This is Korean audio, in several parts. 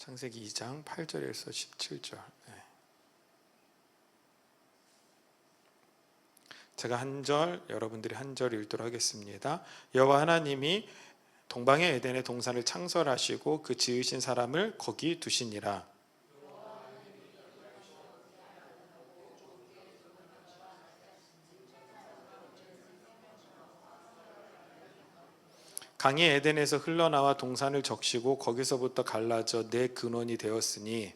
창세기 2장 8절에서 17절. 제가 한 절, 여러분들이 한 절 읽도록 하겠습니다. 여호와 하나님이 동방의 에덴의 동산을 창설하시고 그 지으신 사람을 거기 두시니라. 강이 에덴에서 흘러나와 동산을 적시고 거기서부터 갈라져 네 근원이 되었으니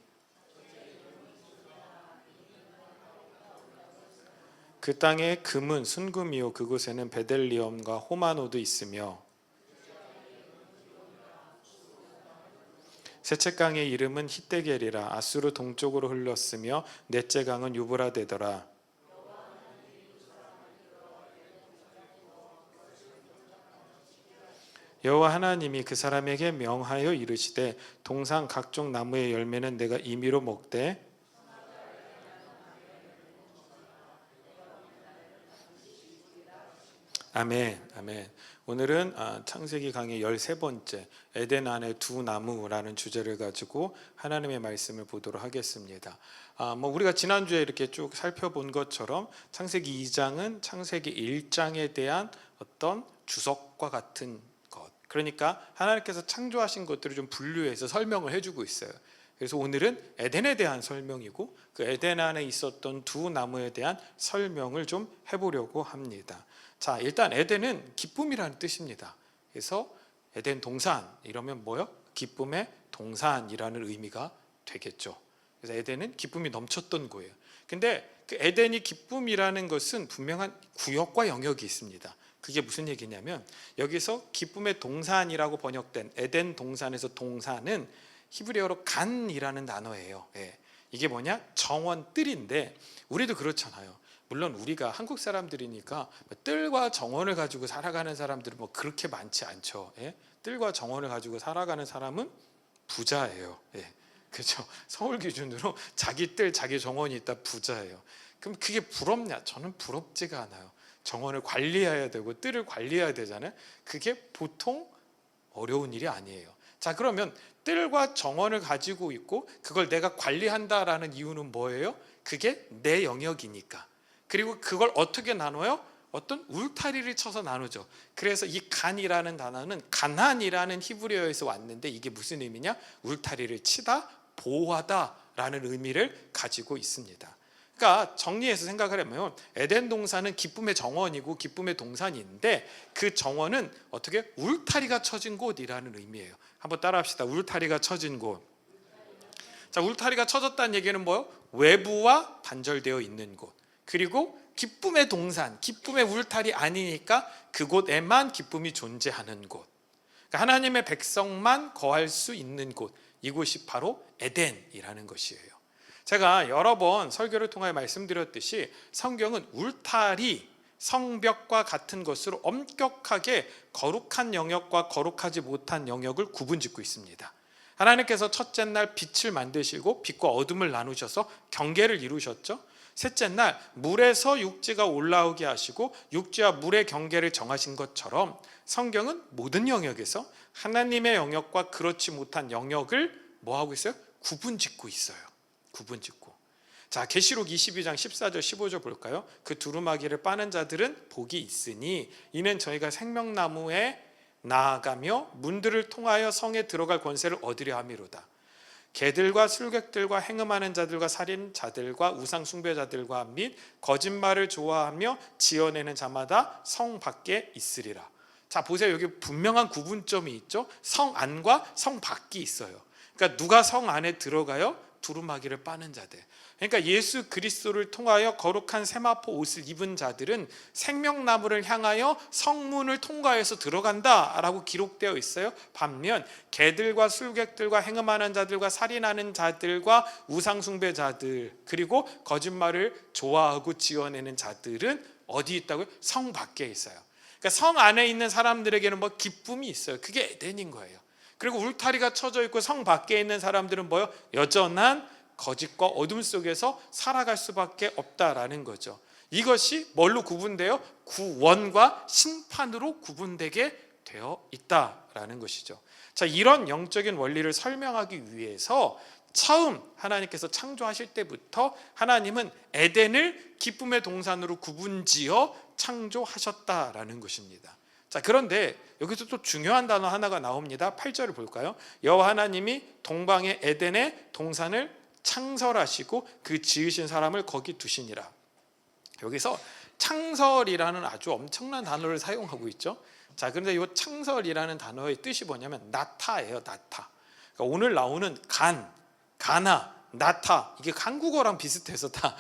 그 땅의 금은 순금이요 그곳에는 베델리엄과 호마노도 있으며 셋째 강의 이름은 히데겔이라. 아수르 동쪽으로 흘렀으며 넷째 강은 유브라데더라. 여호와 하나님이 그 사람에게 명하여 이르시되 동산 각종 나무의 열매는 내가 임의로 먹되 아멘. 아멘. 오늘은 창세기 강의 13번째 에덴 안의 두 나무라는 주제를 가지고 하나님의 말씀을 보도록 하겠습니다. 우리가 지난주에 이렇게 쭉 살펴본 것처럼 창세기 2장은 창세기 1장에 대한 어떤 주석과 같은 것, 그러니까 하나님께서 창조하신 것들을 좀 분류해서 설명을 해주고 있어요. 그래서 오늘은 에덴에 대한 설명이고 그 에덴 안에 있었던 두 나무에 대한 설명을 좀 해보려고 합니다. 자, 일단 에덴은 기쁨이라는 뜻입니다. 그래서 에덴 동산 이러면 뭐요? 기쁨의 동산이라는 의미가 되겠죠. 그래서 에덴은 기쁨이 넘쳤던 거예요. 근데 그 에덴이 기쁨이라는 것은 분명한 구역과 영역이 있습니다. 그게 무슨 얘기냐면 여기서 기쁨의 동산이라고 번역된 에덴 동산에서 동산은 히브리어로 간이라는 단어예요. 이게 뭐냐? 정원, 뜰인데 우리도 그렇잖아요. 물론 우리가 한국 사람들이니까 뜰과 정원을 가지고 살아가는 사람들은 그렇게 많지 않죠. 뜰과 정원을 가지고 살아가는 사람은 부자예요. 그렇죠. 서울 기준으로 자기 뜰, 자기 정원이 있다 부자예요. 그럼 그게 부럽냐? 저는 부럽지가 않아요. 정원을 관리해야 되고 뜰을 관리해야 되잖아요. 그게 보통 어려운 일이 아니에요. 자, 그러면 뜰과 정원을 가지고 있고 그걸 내가 관리한다라는 이유는 뭐예요? 그게 내 영역이니까. 그리고 그걸 어떻게 나눠요? 어떤 울타리를 쳐서 나누죠. 그래서 이 간이라는 단어는 가난이라는 히브리어에서 왔는데 이게 무슨 의미냐? 울타리를 치다, 보호하다라는 의미를 가지고 있습니다. 그러니까 정리해서 생각을 하면 에덴 동산은 기쁨의 정원이고 기쁨의 동산인데 그 정원은 어떻게 울타리가 쳐진 곳이라는 의미예요. 한번 따라합시다. 울타리가 쳐진 곳. 자, 울타리가 쳐졌다는 얘기는 뭐예요? 외부와 단절되어 있는 곳. 그리고 기쁨의 동산, 기쁨의 울타리 아니니까 그곳에만 기쁨이 존재하는 곳. 그러니까 하나님의 백성만 거할 수 있는 곳. 이곳이 바로 에덴이라는 것이에요. 제가 여러 번 설교를 통하여 말씀드렸듯이 성경은 울타리, 성벽과 같은 것으로 엄격하게 거룩한 영역과 거룩하지 못한 영역을 구분짓고 있습니다. 하나님께서 첫째 날 빛을 만드시고 빛과 어둠을 나누셔서 경계를 이루셨죠. 셋째 날 물에서 육지가 올라오게 하시고 육지와 물의 경계를 정하신 것처럼 성경은 모든 영역에서 하나님의 영역과 그렇지 못한 영역을 뭐하고 있어요? 구분짓고 있어요. 구분짓고. 자, 계시록 22장 14절 15절 볼까요? 그 두루마기를 빠는 자들은 복이 있으니 이는 저희가 생명나무에 나아가며 문들을 통하여 성에 들어갈 권세를 얻으려 함이로다. 개들과 술객들과 행음하는 자들과 살인자들과 우상 숭배자들과 및 거짓말을 좋아하며 지어내는 자마다 성 밖에 있으리라. 자, 보세요. 여기 분명한 구분점이 있죠. 성 안과 성 밖이 있어요. 그러니까 누가 성 안에 들어가요? 두루마기를 빠는 자들. 그러니까 예수 그리스도를 통하여 거룩한 세마포 옷을 입은 자들은 생명나무를 향하여 성문을 통과해서 들어간다라고 기록되어 있어요. 반면 개들과 술객들과 행음하는 자들과 살인하는 자들과 우상숭배자들 그리고 거짓말을 좋아하고 지어내는 자들은 어디 있다고요? 성 밖에 있어요. 그러니까 성 안에 있는 사람들에게는 기쁨이 있어요. 그게 에덴인 거예요. 그리고 울타리가 쳐져 있고 성 밖에 있는 사람들은 뭐요? 여전한 거짓과 어둠 속에서 살아갈 수밖에 없다라는 거죠. 이것이 뭘로 구분돼요? 구원과 심판으로 구분되게 되어 있다. 있다라는 것이죠. 자, 이런 영적인 원리를 설명하기 위해서 처음 하나님께서 창조하실 때부터 하나님은 에덴을 기쁨의 동산으로 구분지어 창조하셨다라는 것입니다. 자, 그런데 여기서 또 중요한 단어 하나가 나옵니다. 8절을 볼까요? 여호와 하나님이 동방의 에덴의 동산을 창설하시고 그 지으신 사람을 거기 두시니라. 여기서 창설이라는 아주 엄청난 단어를 사용하고 있죠. 자, 그런데 이 창설이라는 단어의 뜻이 뭐냐면 나타예요. 나타. 그러니까 오늘 나오는 가나, 나타, 이게 한국어랑 비슷해서 다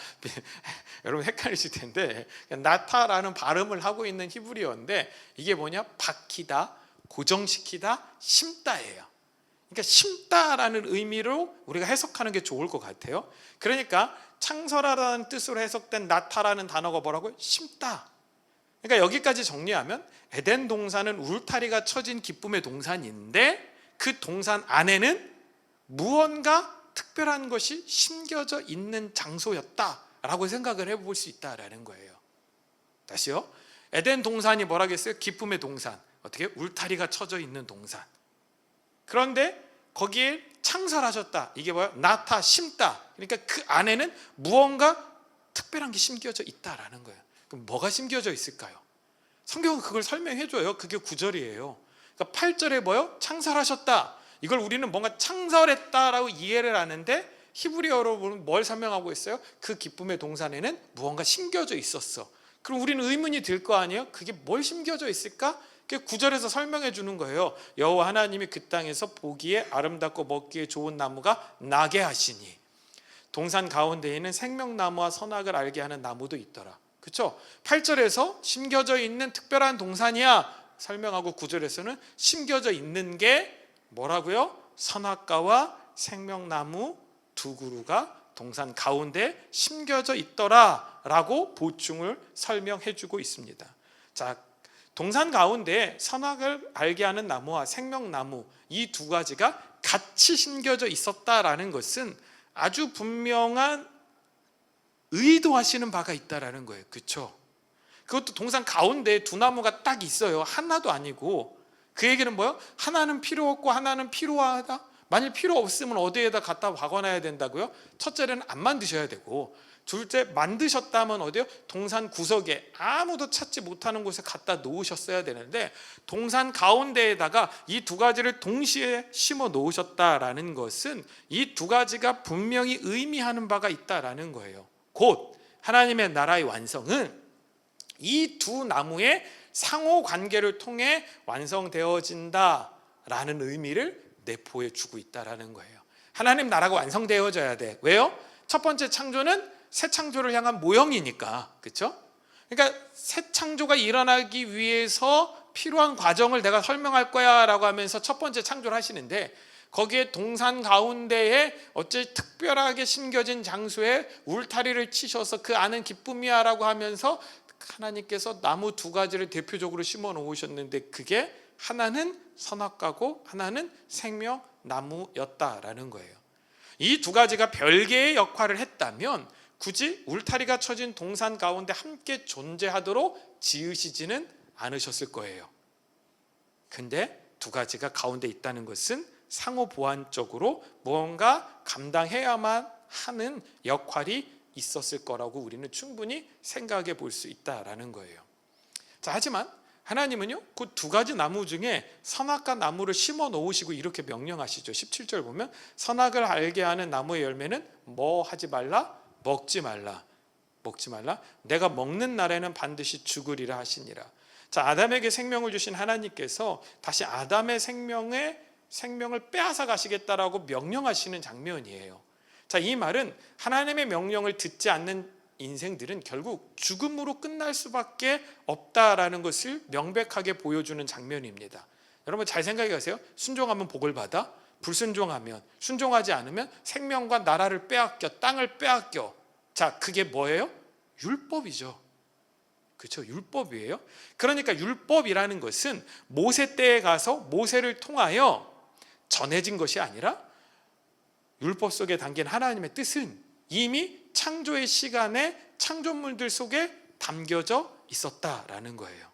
여러분 헷갈리실 텐데, 나타라는 발음을 하고 있는 히브리어인데 이게 뭐냐? 박히다, 고정시키다, 심다예요. 그러니까 심다라는 의미로 우리가 해석하는 게 좋을 것 같아요. 그러니까 창설하라는 뜻으로 해석된 나타라는 단어가 뭐라고요? 심다. 그러니까 여기까지 정리하면 에덴 동산은 울타리가 쳐진 기쁨의 동산인데 그 동산 안에는 무언가 특별한 것이 심겨져 있는 장소였다라고 생각을 해볼 수 있다라는 거예요. 다시요. 에덴 동산이 뭐라겠어요? 기쁨의 동산. 어떻게? 울타리가 쳐져 있는 동산. 그런데 거기에 창설하셨다. 이게 뭐야? 나타, 심다. 그러니까 그 안에는 무언가 특별한 게 심겨져 있다라는 거예요. 그럼 뭐가 심겨져 있을까요? 성경은 그걸 설명해줘요. 그게 9절이에요. 그러니까 8절에 뭐요? 창설하셨다. 이걸 우리는 뭔가 창설했다라고 이해를 하는데 히브리어로 보면 뭘 설명하고 있어요? 그 기쁨의 동산에는 무언가 심겨져 있었어. 그럼 우리는 의문이 들 거 아니에요? 그게 뭘 심겨져 있을까? 그게 9절에서 설명해 주는 거예요. 여호와 하나님이 그 땅에서 보기에 아름답고 먹기에 좋은 나무가 나게 하시니 동산 가운데에는 생명나무와 선악을 알게 하는 나무도 있더라. 그렇죠? 8절에서 심겨져 있는 특별한 동산이야 설명하고 9절에서는 심겨져 있는 게 뭐라고요? 선악과와 생명나무 두 그루가 동산 가운데 심겨져 있더라 라고 보충을 설명해 주고 있습니다. 자, 동산 가운데 선악을 알게 하는 나무와 생명나무 이 두 가지가 같이 심겨져 있었다라는 것은 아주 분명한 의도하시는 바가 있다라는 거예요. 그렇죠? 그것도 동산 가운데 두 나무가 딱 있어요. 하나도 아니고. 그 얘기는 뭐예요? 하나는 필요 없고 하나는 필요하다. 만일 필요 없으면 어디에다 갖다 박아놔야 된다고요? 첫째는 안 만드셔야 되고, 둘째 만드셨다면 어디요? 동산 구석에 아무도 찾지 못하는 곳에 갖다 놓으셨어야 되는데 동산 가운데에다가 이 두 가지를 동시에 심어 놓으셨다라는 것은 이 두 가지가 분명히 의미하는 바가 있다라는 거예요. 곧 하나님의 나라의 완성은 이 두 나무의 상호 관계를 통해 완성되어진다라는 의미를 내포해 주고 있다라는 거예요. 하나님 나라가 완성되어져야 돼. 왜요? 첫 번째 창조는 새 창조를 향한 모형이니까. 그렇죠? 그러니까 새 창조가 일어나기 위해서 필요한 과정을 내가 설명할 거야 라고 하면서 첫 번째 창조를 하시는데 거기에 동산 가운데에 어째 특별하게 심겨진 장소에 울타리를 치셔서 그 안은 기쁨이야 라고 하면서 하나님께서 나무 두 가지를 대표적으로 심어 놓으셨는데 그게 하나는 선악과고 하나는 생명나무였다라는 거예요. 이 두 가지가 별개의 역할을 했다면 굳이 울타리가 쳐진 동산 가운데 함께 존재하도록 지으시지는 않으셨을 거예요. 근데 두 가지가 가운데 있다는 것은 상호 보완적으로 무언가 감당해야만 하는 역할이 있었을 거라고 우리는 충분히 생각해 볼 수 있다라는 거예요. 자, 하지만 하나님은요, 그 두 가지 나무 중에 선악과 나무를 심어 놓으시고 이렇게 명령하시죠. 17절 보면 선악을 알게 하는 나무의 열매는 뭐 하지 말라? 먹지 말라. 먹지 말라. 내가 먹는 날에는 반드시 죽으리라 하시니라. 자, 아담에게 생명을 주신 하나님께서 다시 아담의 생명을 빼앗아 가시겠다라고 명령하시는 장면이에요. 자, 이 말은 하나님의 명령을 듣지 않는 인생들은 결국 죽음으로 끝날 수밖에 없다라는 것을 명백하게 보여주는 장면입니다. 여러분 잘 생각해 가세요. 순종하면 복을 받아, 불순종하면, 순종하지 않으면 생명과 나라를 빼앗겨, 땅을 빼앗겨. 자, 그게 뭐예요? 율법이죠. 그렇죠? 율법이에요. 그러니까 율법이라는 것은 모세 때에 가서 모세를 통하여 전해진 것이 아니라 율법 속에 담긴 하나님의 뜻은 이미 창조의 시간에 창조물들 속에 담겨져 있었다라는 거예요.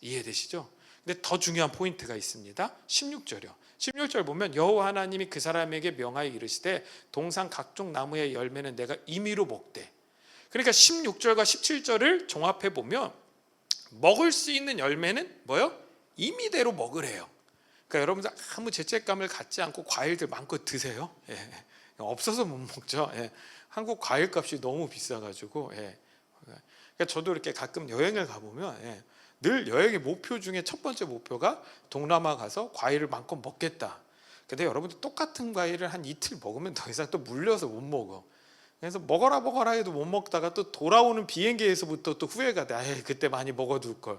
이해되시죠? 근데 더 중요한 포인트가 있습니다. 16절이요. 16절 보면 여호와 하나님이 그 사람에게 명하여 이르시되 동산 각종 나무의 열매는 내가 임의로 먹되. 그러니까 16절과 17절을 종합해 보면 먹을 수 있는 열매는 뭐요? 임의대로 먹으래요. 그러니까 여러분들 아무 죄책감을 갖지 않고 과일들 마음껏 드세요. 예. 없어서 못 먹죠. 예. 한국 과일값이 너무 비싸가지고. 예. 그러니까 저도 이렇게 가끔 여행을 가보면 예. 늘 여행의 목표 중에 첫 번째 목표가 동남아 가서 과일을 마음껏 먹겠다. 근데 여러분들 똑같은 과일을 한 이틀 먹으면 더 이상 또 물려서 못 먹어. 그래서 먹어라 해도 못 먹다가 또 돌아오는 비행기에서부터 또 후회가 돼. 에이, 그때 많이 먹어둘 걸.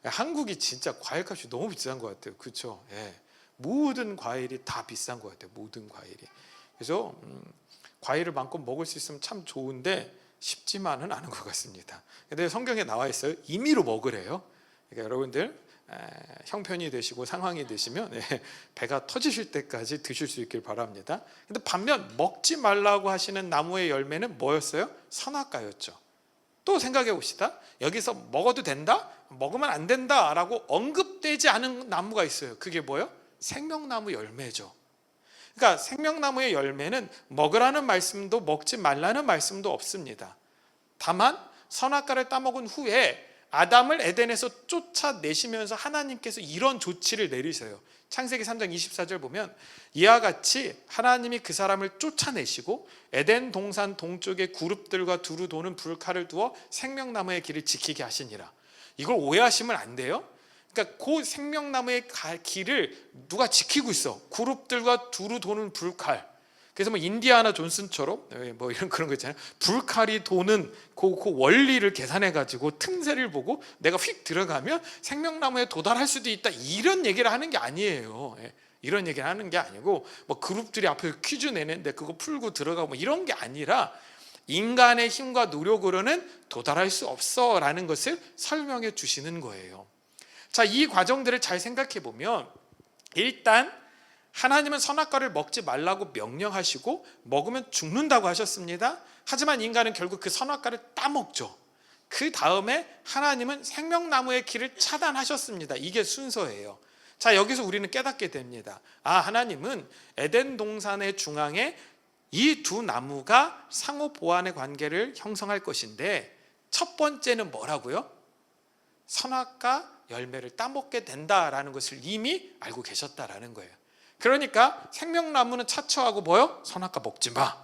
한국이 진짜 과일값이 너무 비싼 것 같아요. 그렇죠? 예. 모든 과일이 다 비싼 것 같아요. 모든 과일이. 그래서 과일을 마음껏 먹을 수 있으면 참 좋은데 쉽지만은 않은 것 같습니다. 근데 성경에 나와 있어요. 임의로 먹으래요. 그러니까 여러분들 형편이 되시고 상황이 되시면 배가 터지실 때까지 드실 수 있길 바랍니다. 근데 반면 먹지 말라고 하시는 나무의 열매는 뭐였어요? 선악과였죠. 또 생각해 봅시다. 여기서 먹어도 된다? 먹으면 안 된다라고 언급되지 않은 나무가 있어요. 그게 뭐예요? 생명나무 열매죠. 그러니까 생명나무의 열매는 먹으라는 말씀도 먹지 말라는 말씀도 없습니다. 다만 선악과를 따먹은 후에 아담을 에덴에서 쫓아내시면서 하나님께서 이런 조치를 내리세요. 창세기 3장 24절 보면 이와 같이 하나님이 그 사람을 쫓아내시고 에덴 동산 동쪽에 그룹들과 두루 도는 불칼을 두어 생명나무의 길을 지키게 하시니라. 이걸 오해하시면 안 돼요. 그러니까 그 생명나무의 길을 누가 지키고 있어. 그룹들과 두루 도는 불칼. 그래서 뭐 인디아나 존슨처럼 뭐 이런 그런 거 있잖아요. 불칼이 도는 그 원리를 계산해 가지고 틈새를 보고 내가 휙 들어가면 생명나무에 도달할 수도 있다. 이런 얘기를 하는 게 아니에요. 이런 얘기를 하는 게 아니고 뭐 그룹들이 앞에서 퀴즈 내는데 그거 풀고 들어가고 뭐 이런 게 아니라 인간의 힘과 노력으로는 도달할 수 없어라는 것을 설명해 주시는 거예요. 자, 이 과정들을 잘 생각해 보면 일단 하나님은 선악과를 먹지 말라고 명령하시고 먹으면 죽는다고 하셨습니다. 하지만 인간은 결국 그 선악과를 따먹죠. 그 다음에 하나님은 생명나무의 길을 차단하셨습니다. 이게 순서예요. 자, 여기서 우리는 깨닫게 됩니다. 아, 하나님은 에덴 동산의 중앙에 이 두 나무가 상호 보완의 관계를 형성할 것인데 첫 번째는 뭐라고요? 선악과 열매를 따먹게 된다라는 것을 이미 알고 계셨다라는 거예요. 그러니까 생명나무는 차처하고 뭐요? 선악과 먹지 마.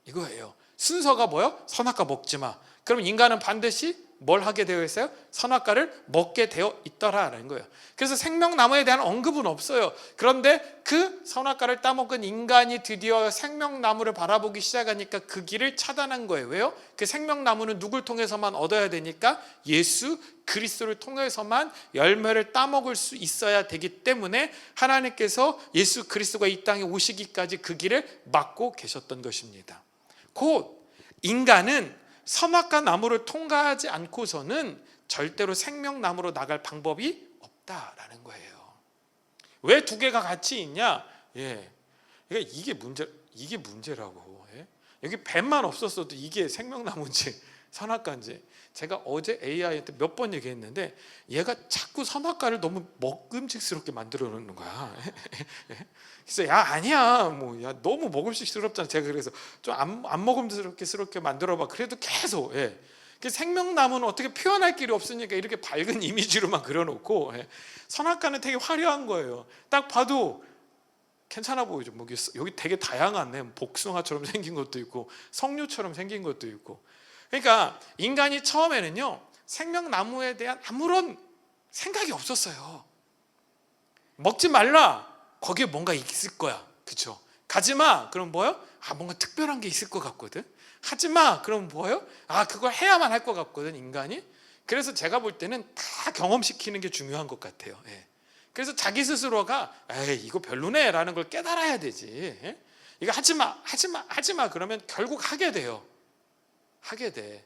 이거예요. 순서가 뭐요? 선악과 먹지 마. 그럼 인간은 반드시 뭘 하게 되어 있어요? 선악과를 먹게 되어 있더라라는 거예요. 그래서 생명나무에 대한 언급은 없어요. 그런데 그 선악과를 따먹은 인간이 드디어 생명나무를 바라보기 시작하니까 그 길을 차단한 거예요. 왜요? 그 생명나무는 누굴 통해서만 얻어야 되니까 예수 그리스도를 통해서만 열매를 따먹을 수 있어야 되기 때문에 하나님께서 예수 그리스도가 이 땅에 오시기까지 그 길을 막고 계셨던 것입니다. 곧 인간은 선악과 나무를 통과하지 않고서는 절대로 생명나무로 나갈 방법이 없다라는 거예요. 왜 두 개가 같이 있냐? 그러니까 이게 문제라고. 여기 뱀만 없었어도 이게 생명나무인지 선악과인지. 제가 어제 AI한테 몇 번 얘기했는데 얘가 자꾸 선악과를 너무 먹음직스럽게 만들어 놓는 거야. 그래서 야 아니야 뭐 야 너무 먹음직스럽잖아. 제가 그래서 좀 안 먹음직스럽게 만들어봐. 그래도 계속 생명나무는 어떻게 표현할 길이 없으니까 이렇게 밝은 이미지로만 그려놓고 선악과는 되게 화려한 거예요. 딱 봐도 괜찮아 보이죠. 뭐 여기 되게 다양하네. 복숭아처럼 생긴 것도 있고 석류처럼 생긴 것도 있고. 그러니까 인간이 처음에는요 생명나무에 대한 아무런 생각이 없었어요. 먹지 말라. 거기에 뭔가 있을 거야. 그렇죠? 가지마. 그럼 뭐요? 뭔가 특별한 게 있을 것 같거든. 하지마. 그럼 뭐요? 그걸 해야만 할 것 같거든 인간이. 그래서 제가 볼 때는 다 경험시키는 게 중요한 것 같아요. 그래서 자기 스스로가 이거 별로네 라는 걸 깨달아야 되지. 이거 하지마 그러면 결국 하게 돼요. 하게 돼.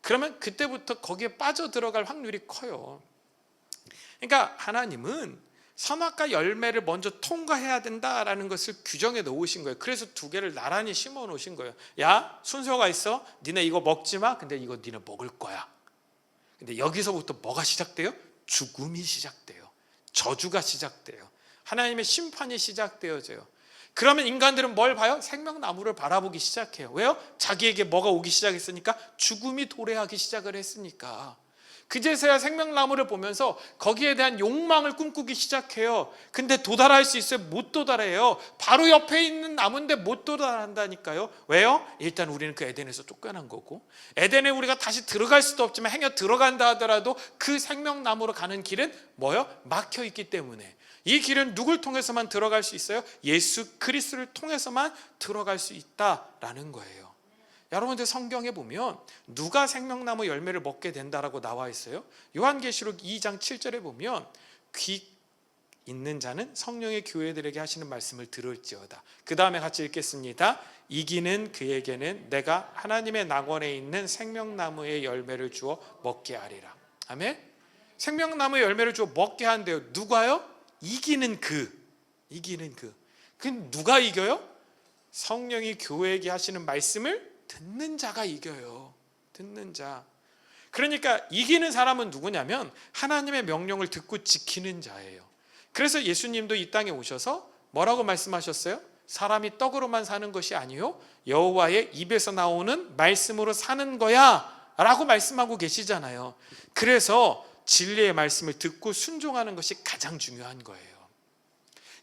그러면 그때부터 거기에 빠져들어갈 확률이 커요. 그러니까 하나님은 선악과 열매를 먼저 통과해야 된다라는 것을 규정해 놓으신 거예요. 그래서 두 개를 나란히 심어 놓으신 거예요. 야, 순서가 있어. 니네 이거 먹지 마. 근데 이거 니네 먹을 거야. 근데 여기서부터 뭐가 시작돼요? 죽음이 시작돼요. 저주가 시작돼요. 하나님의 심판이 시작되어져요. 그러면 인간들은 뭘 봐요? 생명나무를 바라보기 시작해요. 왜요? 자기에게 뭐가 오기 시작했으니까, 죽음이 도래하기 시작을 했으니까. 그제서야 생명나무를 보면서 거기에 대한 욕망을 꿈꾸기 시작해요. 근데 도달할 수 있어요? 못 도달해요. 바로 옆에 있는 나무인데 못 도달한다니까요. 왜요? 일단 우리는 그 에덴에서 쫓겨난 거고, 에덴에 우리가 다시 들어갈 수도 없지만 행여 들어간다 하더라도 그 생명나무로 가는 길은 뭐요? 막혀 있기 때문에. 이 길은 누굴 통해서만 들어갈 수 있어요? 예수 그리스도를 통해서만 들어갈 수 있다라는 거예요. 여러분들 성경에 보면 누가 생명나무 열매를 먹게 된다라고 나와 있어요. 요한계시록 2장 7절에 보면 귀 있는 자는 성령의 교회들에게 하시는 말씀을 들을지어다. 그 다음에 같이 읽겠습니다. 이기는 그에게는 내가 하나님의 낙원에 있는 생명나무의 열매를 주어 먹게 하리라. 아멘. 생명나무의 열매를 주어 먹게 한대요. 누가요? 이기는 그. 그 누가 이겨요? 성령이 교회에게 하시는 말씀을 듣는 자가 이겨요. 듣는 자. 그러니까 이기는 사람은 누구냐면 하나님의 명령을 듣고 지키는 자예요. 그래서 예수님도 이 땅에 오셔서 뭐라고 말씀하셨어요? 사람이 떡으로만 사는 것이 아니요 여호와의 입에서 나오는 말씀으로 사는 거야 라고 말씀하고 계시잖아요. 그래서 진리의 말씀을 듣고 순종하는 것이 가장 중요한 거예요.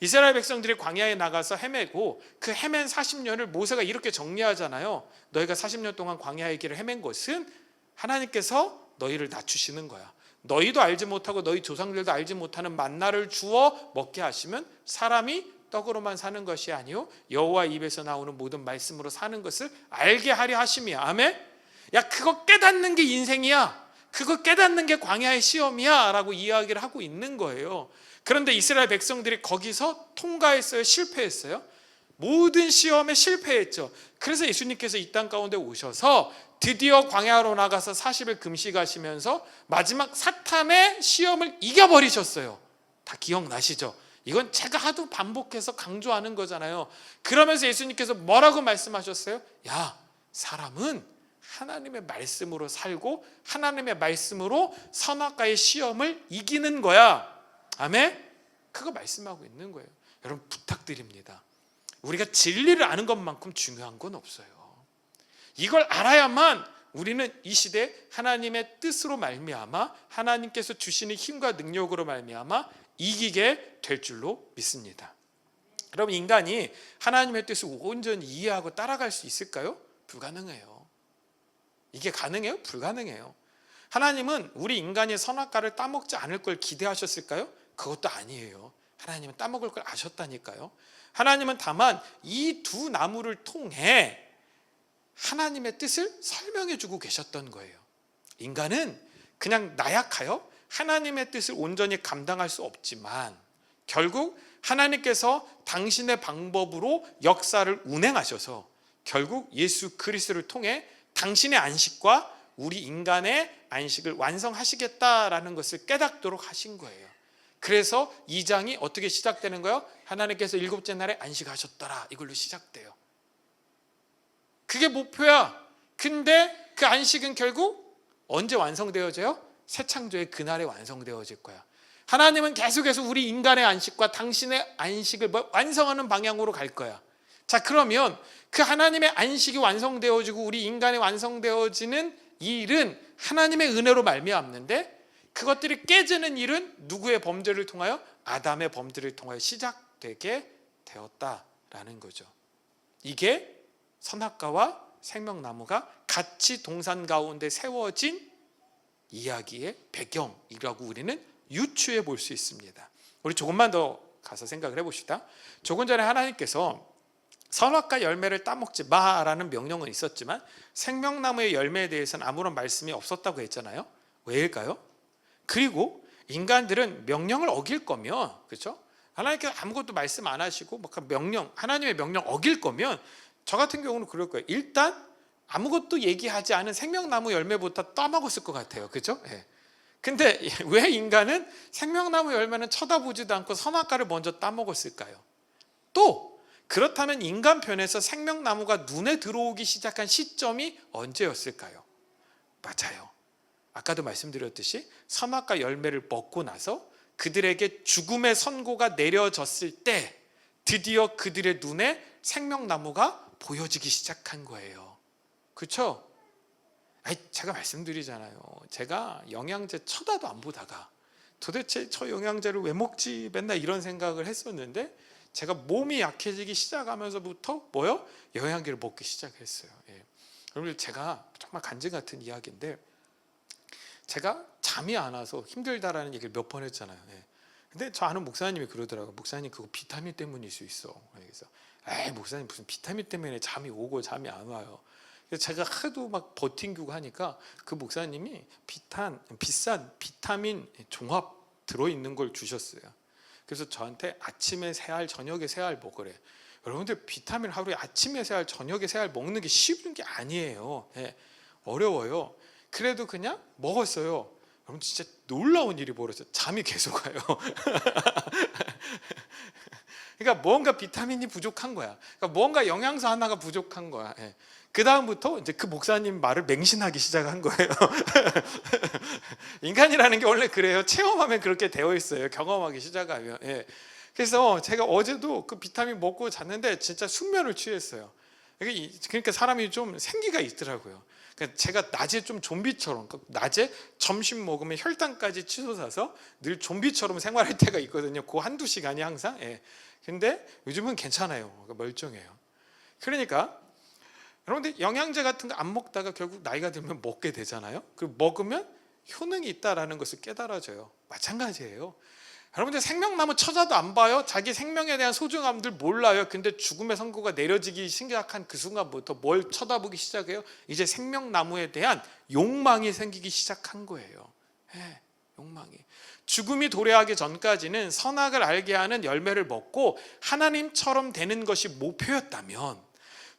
이스라엘 백성들이 광야에 나가서 헤매고 그 헤맨 40년을 모세가 이렇게 정리하잖아요. 너희가 40년 동안 광야의 길을 헤맨 것은 하나님께서 너희를 낮추시는 거야. 너희도 알지 못하고 너희 조상들도 알지 못하는 만나를 주어 먹게 하시면 사람이 떡으로만 사는 것이 아니요 여호와 입에서 나오는 모든 말씀으로 사는 것을 알게 하려 하심이야. 아멘. 야, 그거 깨닫는 게 인생이야. 그거 깨닫는 게 광야의 시험이야 라고 이야기를 하고 있는 거예요. 그런데 이스라엘 백성들이 거기서 통과했어요? 실패했어요? 모든 시험에 실패했죠. 그래서 예수님께서 이 땅 가운데 오셔서 드디어 광야로 나가서 40일 금식하시면서 마지막 사탄의 시험을 이겨버리셨어요. 다 기억나시죠? 이건 제가 하도 반복해서 강조하는 거잖아요. 그러면서 예수님께서 뭐라고 말씀하셨어요? 야, 사람은 하나님의 말씀으로 살고 하나님의 말씀으로 선악과의 시험을 이기는 거야. 아멘? 그거 말씀하고 있는 거예요. 여러분 부탁드립니다. 우리가 진리를 아는 것만큼 중요한 건 없어요. 이걸 알아야만 우리는 이 시대에 하나님의 뜻으로 말미암아 하나님께서 주시는 힘과 능력으로 말미암아 이기게 될 줄로 믿습니다. 그럼 인간이 하나님의 뜻을 온전히 이해하고 따라갈 수 있을까요? 불가능해요. 이게 가능해요? 불가능해요. 하나님은 우리 인간이 선악과를 따먹지 않을 걸 기대하셨을까요? 그것도 아니에요. 하나님은 따먹을 걸 아셨다니까요. 하나님은 다만 이 두 나무를 통해 하나님의 뜻을 설명해 주고 계셨던 거예요. 인간은 그냥 나약하여 하나님의 뜻을 온전히 감당할 수 없지만 결국 하나님께서 당신의 방법으로 역사를 운행하셔서 결국 예수 그리스도를 통해 당신의 안식과 우리 인간의 안식을 완성하시겠다라는 것을 깨닫도록 하신 거예요. 그래서 2장이 어떻게 시작되는 거예요? 하나님께서 7째 날에 안식하셨더라. 이걸로 시작돼요. 그게 목표야. 근데 그 안식은 결국 언제 완성되어져요? 새 창조의 그날에 완성되어질 거야. 하나님은 계속해서 우리 인간의 안식과 당신의 안식을 완성하는 방향으로 갈 거야. 자, 그러면 그 하나님의 안식이 완성되어지고 우리 인간이 완성되어지는 이 일은 하나님의 은혜로 말미암는데 그것들이 깨지는 일은 누구의 범죄를 통하여? 아담의 범죄를 통하여 시작되게 되었다라는 거죠. 이게 선악과와 생명나무가 같이 동산 가운데 세워진 이야기의 배경이라고 우리는 유추해 볼 수 있습니다. 우리 조금만 더 가서 생각을 해봅시다. 조금 전에 하나님께서 선악과 열매를 따먹지 마라는 명령은 있었지만 생명나무의 열매에 대해서는 아무런 말씀이 없었다고 했잖아요. 왜일까요? 그리고 인간들은 명령을 어길 거면, 그렇죠? 하나님께서 아무것도 말씀 안 하시고 하나님의 명령 어길 거면 저 같은 경우는 그럴 거예요. 일단 아무것도 얘기하지 않은 생명나무 열매부터 따먹었을 것 같아요. 그렇죠? 예. 근데 왜 인간은 생명나무 열매는 쳐다보지도 않고 선악과를 먼저 따먹었을까요? 또 그렇다면 인간 편에서 생명나무가 눈에 들어오기 시작한 시점이 언제였을까요? 맞아요. 아까도 말씀드렸듯이 선악과 열매를 먹고 나서 그들에게 죽음의 선고가 내려졌을 때 드디어 그들의 눈에 생명나무가 보여지기 시작한 거예요. 그렇죠? 제가 말씀드리잖아요. 제가 영양제 쳐다도 안 보다가 도대체 저 영양제를 왜 먹지 맨날 이런 생각을 했었는데, 제가 몸이 약해지기 시작하면서부터 뭐요? 영양제를 먹기 시작했어요. 여러분, 제가 정말 간증 같은 이야기인데, 제가 잠이 안 와서 힘들다라는 얘기를 몇 번 했잖아요. 근데 저 아는 목사님이 그러더라고요. 목사님, 그거 비타민 때문일 수 있어. 그래서 목사님, 무슨 비타민 때문에 잠이 오고 잠이 안 와요. 그래서 제가 하도 막 버팅기고 하니까 그 목사님이 비싼 비타민 종합 들어있는 걸 주셨어요. 그래서 저한테 아침에 3알 저녁에 3알 먹으래. 여러분들, 비타민 하루에 아침에 3알 저녁에 3알 먹는 게 쉬운 게 아니에요. 어려워요. 그래도 그냥 먹었어요. 여러분, 진짜 놀라운 일이 벌어졌어요. 잠이 계속 와요. 그러니까 뭔가 비타민이 부족한 거야. 그러니까 뭔가 영양소 하나가 부족한 거야. 그 다음부터 이제 그 목사님 말을 맹신하기 시작한 거예요. 인간이라는 게 원래 그래요. 체험하면 그렇게 되어 있어요. 경험하기 시작하면. 그래서 제가 어제도 그 비타민 먹고 잤는데 진짜 숙면을 취했어요. 그러니까 사람이 좀 생기가 있더라고요. 그러니까 제가 낮에 좀 좀비처럼, 낮에 점심 먹으면 혈당까지 치솟아서 늘 좀비처럼 생활할 때가 있거든요. 그 한두 시간이 항상. 근데 요즘은 괜찮아요. 멀쩡해요. 그러니까 여러분들, 영양제 같은 거 안 먹다가 결국 나이가 들면 먹게 되잖아요. 그리고 먹으면 효능이 있다라는 것을 깨달아져요. 마찬가지예요. 여러분들, 생명나무 찾아도 안 봐요. 자기 생명에 대한 소중함들 몰라요. 근데 죽음의 선고가 내려지기 시작한 그 순간부터 뭘 쳐다보기 시작해요? 이제 생명나무에 대한 욕망이 생기기 시작한 거예요. 욕망이. 죽음이 도래하기 전까지는 선악을 알게 하는 열매를 먹고 하나님처럼 되는 것이 목표였다면,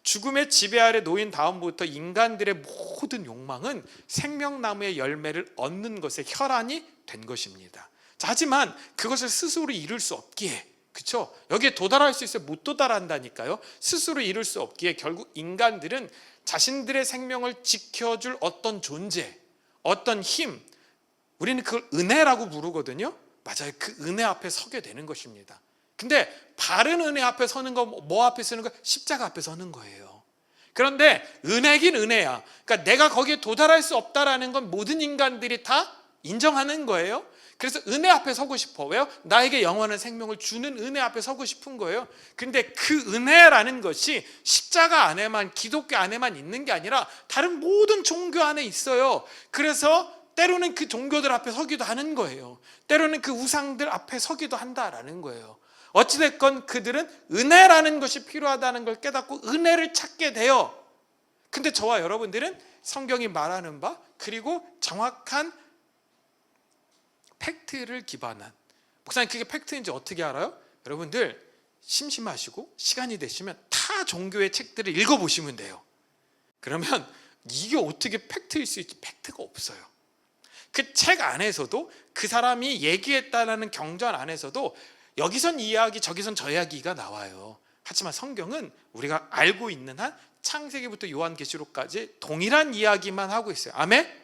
죽음의 지배 아래 놓인 다음부터 인간들의 모든 욕망은 생명나무의 열매를 얻는 것에 혈안이 된 것입니다. 하지만 그것을 스스로 이룰 수 없기에, 그렇죠? 여기에 도달할 수 있어요? 못 도달한다니까요. 스스로 이룰 수 없기에 결국 인간들은 자신들의 생명을 지켜줄 어떤 존재, 어떤 힘, 우리는 그걸 은혜라고 부르거든요. 맞아요. 그 은혜 앞에 서게 되는 것입니다. 근데 바른 은혜 앞에 서는 거, 뭐 앞에 서는 거? 십자가 앞에 서는 거예요. 그런데 은혜긴 은혜야. 그러니까 내가 거기에 도달할 수 없다라는 건 모든 인간들이 다 인정하는 거예요. 그래서 은혜 앞에 서고 싶어. 왜요? 나에게 영원한 생명을 주는 은혜 앞에 서고 싶은 거예요. 근데 그 은혜라는 것이 십자가 안에만, 기독교 안에만 있는 게 아니라 다른 모든 종교 안에 있어요. 그래서 때로는 그 종교들 앞에 서기도 하는 거예요. 때로는 그 우상들 앞에 서기도 한다라는 거예요. 어찌됐건 그들은 은혜라는 것이 필요하다는 걸 깨닫고 은혜를 찾게 돼요. 근데 저와 여러분들은 성경이 말하는 바, 그리고 정확한 팩트를 기반한, 목사님 그게 팩트인지 어떻게 알아요? 여러분들, 심심하시고 시간이 되시면 타 종교의 책들을 읽어보시면 돼요. 그러면 이게 어떻게 팩트일 수 있지? 팩트가 없어요. 그 책 안에서도, 그 사람이 얘기했다라는 경전 안에서도 여기선 이 이야기 저기선 저 이야기가 나와요. 하지만 성경은 우리가 알고 있는 한 창세기부터 요한계시록까지 동일한 이야기만 하고 있어요. 아멘?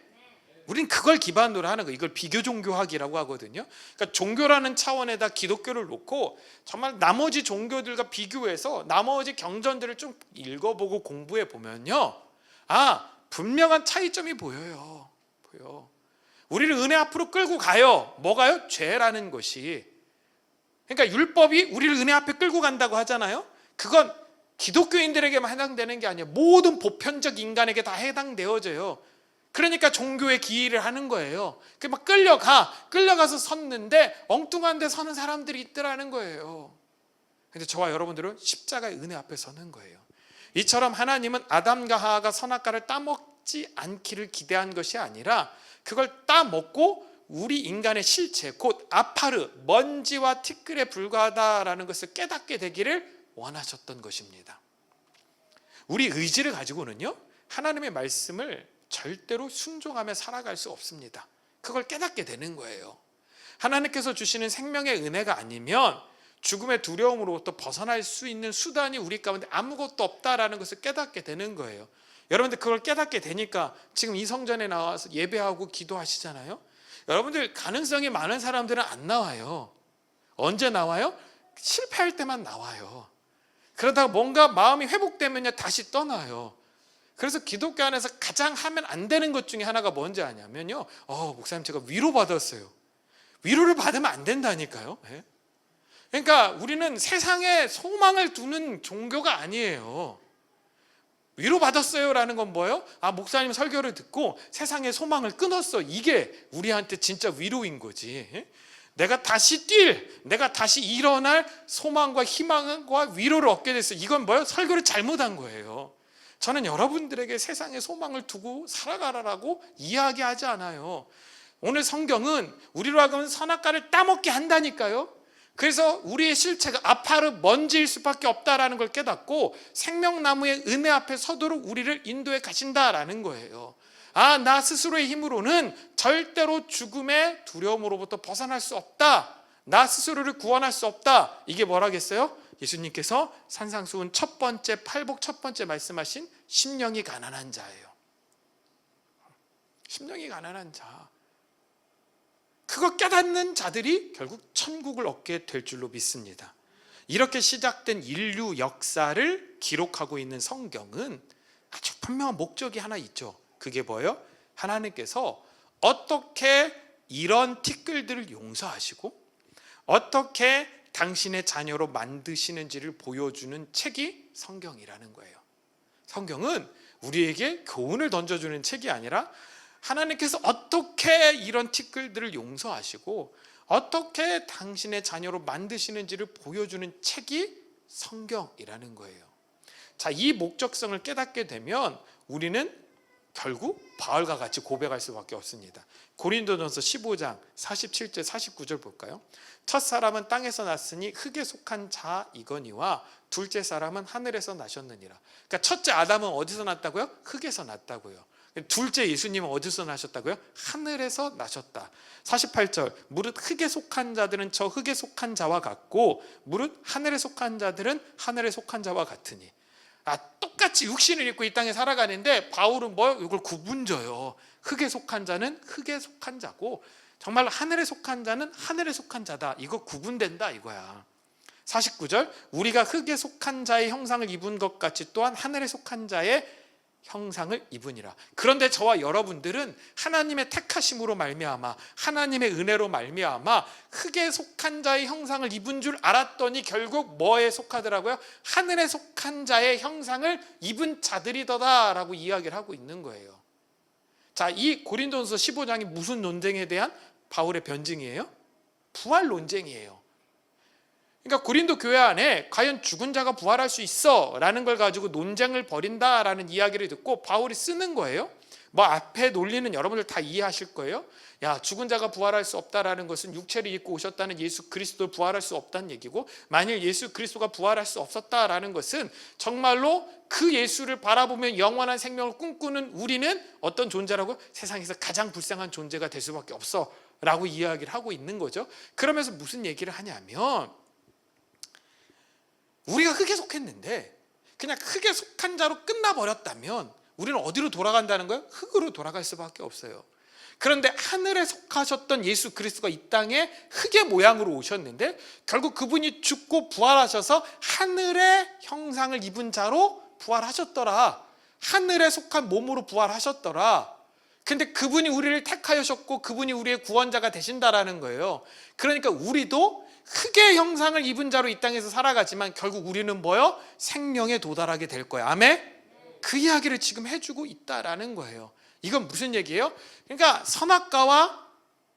우린 그걸 기반으로 하는 거예요. 이걸 비교 종교학이라고 하거든요. 그러니까 종교라는 차원에다 기독교를 놓고 정말 나머지 종교들과 비교해서 나머지 경전들을 좀 읽어보고 공부해 보면요, 분명한 차이점이 보여요. 우리를 은혜 앞으로 끌고 가요. 뭐가요? 죄라는 것이. 그러니까 율법이 우리를 은혜 앞에 끌고 간다고 하잖아요. 그건 기독교인들에게만 해당되는 게 아니에요. 모든 보편적 인간에게 다 해당되어져요. 그러니까 종교에 기일을 하는 거예요. 막 끌려가서 섰는데 엉뚱한 데 서는 사람들이 있더라는 거예요. 근데 저와 여러분들은 십자가의 은혜 앞에 서는 거예요. 이처럼 하나님은 아담과 하와가 선악과를 따먹지 않기를 기대한 것이 아니라 그걸 따먹고 우리 인간의 실체, 곧 아파르, 먼지와 티끌에 불과하다라는 것을 깨닫게 되기를 원하셨던 것입니다. 우리 의지를 가지고는요, 하나님의 말씀을 절대로 순종하며 살아갈 수 없습니다. 그걸 깨닫게 되는 거예요. 하나님께서 주시는 생명의 은혜가 아니면 죽음의 두려움으로부터 벗어날 수 있는 수단이 우리 가운데 아무것도 없다라는 것을 깨닫게 되는 거예요. 여러분들, 그걸 깨닫게 되니까 지금 이 성전에 나와서 예배하고 기도하시잖아요. 여러분들 가능성이 많은 사람들은 안 나와요. 언제 나와요? 실패할 때만 나와요. 그러다가 뭔가 마음이 회복되면요 다시 떠나요. 그래서 기독교 안에서 가장 하면 안 되는 것 중에 하나가 뭔지 아냐면요, 목사님 제가 위로받았어요. 위로를 받으면 안 된다니까요. 네? 그러니까 우리는 세상에 소망을 두는 종교가 아니에요. 위로받았어요 라는 건 뭐예요? 목사님 설교를 듣고 세상의 소망을 끊었어. 이게 우리한테 진짜 위로인 거지. 내가 다시 내가 다시 일어날 소망과 희망과 위로를 얻게 됐어. 이건 뭐예요? 설교를 잘못한 거예요. 저는 여러분들에게 세상에 소망을 두고 살아가라고 이야기하지 않아요. 오늘 성경은 우리로 하여금 선악과를 따먹게 한다니까요. 그래서 우리의 실체가 아파르 먼지일 수밖에 없다라는 걸 깨닫고 생명나무의 은혜 앞에 서도록 우리를 인도해 가신다라는 거예요. 나 스스로의 힘으로는 절대로 죽음의 두려움으로부터 벗어날 수 없다. 나 스스로를 구원할 수 없다. 이게 뭐라겠어요? 예수님께서 산상수훈 첫 번째 팔복 첫 번째 말씀하신 심령이 가난한 자예요. 심령이 가난한 자. 그거 깨닫는 자들이 결국 천국을 얻게 될 줄로 믿습니다. 이렇게 시작된 인류 역사를 기록하고 있는 성경은 아주 분명한 목적이 하나 있죠. 그게 뭐예요? 하나님께서 어떻게 이런 티끌들을 용서하시고 어떻게 당신의 자녀로 만드시는지를 보여주는 책이 성경이라는 거예요. 성경은 우리에게 교훈을 던져주는 책이 아니라 하나님께서 어떻게 이런 티끌들을 용서하시고 어떻게 당신의 자녀로 만드시는지를 보여주는 책이 성경이라는 거예요. 자, 이 목적성을 깨닫게 되면 우리는 결국 바울과 같이 고백할 수밖에 없습니다. 고린도전서 15장 47절 49절 볼까요? 첫 사람은 땅에서 났으니 흙에 속한 자이거니와 둘째 사람은 하늘에서 나셨느니라. 그러니까 첫째 아담은 어디서 났다고요? 흙에서 났다고요. 둘째 예수님은 어디서 나셨다고요? 하늘에서 나셨다. 48절 무릇 흙에 속한 자들은 저 흙에 속한 자와 같고 무릇 하늘에 속한 자들은 하늘에 속한 자와 같으니. 똑같이 육신을 입고 이 땅에 살아가는데 바울은 이걸 구분져요. 흙에 속한 자는 흙에 속한 자고 정말 하늘에 속한 자는 하늘에 속한 자다. 이거 구분된다 이거야. 49절 우리가 흙에 속한 자의 형상을 입은 것 같이 또한 하늘에 속한 자의 형상을 입으니라. 그런데 저와 여러분들은 하나님의 택하심으로 말미암아 하나님의 은혜로 말미암아 흙에 속한 자의 형상을 입은 줄 알았더니 결국 뭐에 속하더라고요? 하늘에 속한 자의 형상을 입은 자들이더라라고 이야기를 하고 있는 거예요. 자, 이 고린도전서 15장이 무슨 논쟁에 대한 바울의 변증이에요? 부활 논쟁이에요. 그러니까 고린도 교회 안에 과연 죽은 자가 부활할 수 있어? 라는 걸 가지고 논쟁을 벌인다라는 이야기를 듣고 바울이 쓰는 거예요. 앞에 논리는 여러분들 다 이해하실 거예요. 죽은 자가 부활할 수 없다라는 것은 육체를 입고 오셨다는 예수 그리스도 부활할 수 없다는 얘기고, 만일 예수 그리스도가 부활할 수 없었다라는 것은 정말로 그 예수를 바라보면 영원한 생명을 꿈꾸는 우리는 어떤 존재라고? 세상에서 가장 불쌍한 존재가 될 수밖에 없어 라고 이야기를 하고 있는 거죠. 그러면서 무슨 얘기를 하냐면 우리가 흙에 속했는데 그냥 흙에 속한 자로 끝나버렸다면 우리는 어디로 돌아간다는 거예요? 흙으로 돌아갈 수밖에 없어요. 그런데 하늘에 속하셨던 예수 그리스도가 이 땅에 흙의 모양으로 오셨는데 결국 그분이 죽고 부활하셔서 하늘의 형상을 입은 자로 부활하셨더라. 하늘에 속한 몸으로 부활하셨더라. 근데 그분이 우리를 택하셨고 그분이 우리의 구원자가 되신다라는 거예요. 그러니까 우리도 흙의 형상을 입은 자로 이 땅에서 살아가지만 결국 우리는 뭐요? 생명에 도달하게 될 거야. 아멘? 그 이야기를 지금 해주고 있다라는 거예요. 이건 무슨 얘기예요? 그러니까 선악과와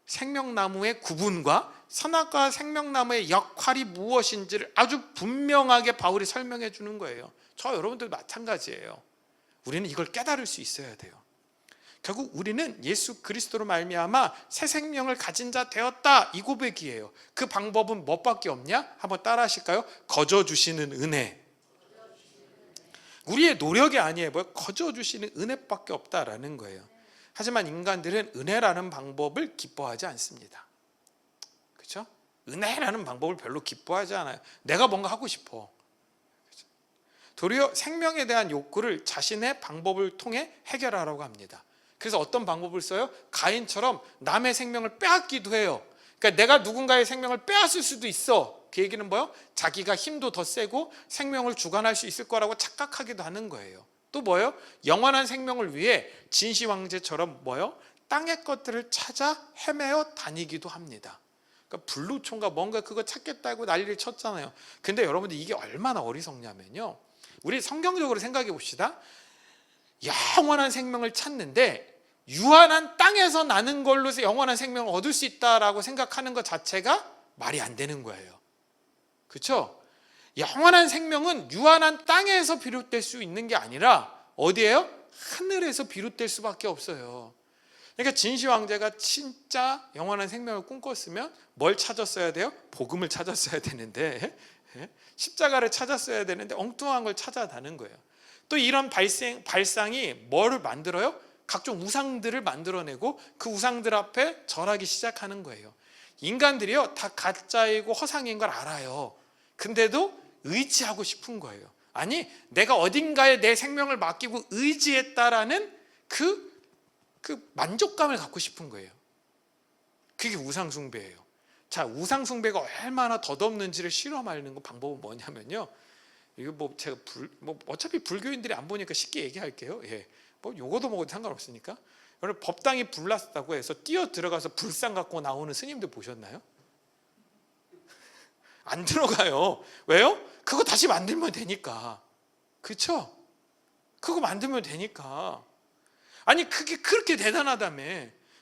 생명나무의 구분과 선악과와 생명나무의 역할이 무엇인지를 아주 분명하게 바울이 설명해 주는 거예요. 저 여러분들 마찬가지예요. 우리는 이걸 깨달을 수 있어야 돼요. 결국 우리는 예수 그리스도로 말미암아 새 생명을 가진 자 되었다, 이 고백이에요. 그 방법은 뭐밖에 없냐? 한번 따라 하실까요? 거저 주시는 은혜. 우리의 노력이 아니에요. 거저 주시는 은혜밖에 없다라는 거예요. 하지만 인간들은 은혜라는 방법을 기뻐하지 않습니다. 그렇죠? 은혜라는 방법을 별로 기뻐하지 않아요. 내가 뭔가 하고 싶어. 그렇죠? 도리어 생명에 대한 욕구를 자신의 방법을 통해 해결하라고 합니다. 그래서 어떤 방법을 써요? 가인처럼 남의 생명을 빼앗기도 해요. 그러니까 내가 누군가의 생명을 빼앗을 수도 있어. 그 얘기는 뭐예요? 자기가 힘도 더 세고 생명을 주관할 수 있을 거라고 착각하기도 하는 거예요. 또 뭐예요? 영원한 생명을 위해 진시 황제처럼 뭐예요? 땅의 것들을 찾아 헤매어 다니기도 합니다. 그러니까 불로초인가 뭔가 그거 찾겠다고 난리를 쳤잖아요. 근데 여러분들 이게 얼마나 어리석냐면요, 우리 성경적으로 생각해 봅시다. 영원한 생명을 찾는데 유한한 땅에서 나는 걸로서 영원한 생명을 얻을 수 있다라고 생각하는 것 자체가 말이 안 되는 거예요. 그렇죠? 영원한 생명은 유한한 땅에서 비롯될 수 있는 게 아니라 어디예요? 하늘에서 비롯될 수밖에 없어요. 그러니까 진시 황제가 진짜 영원한 생명을 꿈꿨으면 뭘 찾았어야 돼요? 복음을 찾았어야 되는데, 십자가를 찾았어야 되는데 엉뚱한 걸 찾아다는 거예요. 또 이런 발상이 뭐를 만들어요? 각종 우상들을 만들어내고 그 우상들 앞에 절하기 시작하는 거예요. 인간들이요, 다 가짜이고 허상인 걸 알아요. 근데도 의지하고 싶은 거예요. 아니, 내가 어딘가에 내 생명을 맡기고 의지했다라는 그 만족감을 갖고 싶은 거예요. 그게 우상숭배예요. 자, 우상숭배가 얼마나 덧없는지를 실험하는 방법은 뭐냐면요, 이거 뭐 제가 어차피 불교인들이 안 보니까 쉽게 얘기할게요. 예, 뭐 요거도 먹어도 상관없으니까. 여러분, 법당이 불났다고 해서 뛰어 들어가서 불상 갖고 나오는 스님들 보셨나요? 안 들어가요. 왜요? 그거 다시 만들면 되니까. 그렇죠? 그거 만들면 되니까. 아니, 그게 그렇게 대단하다며.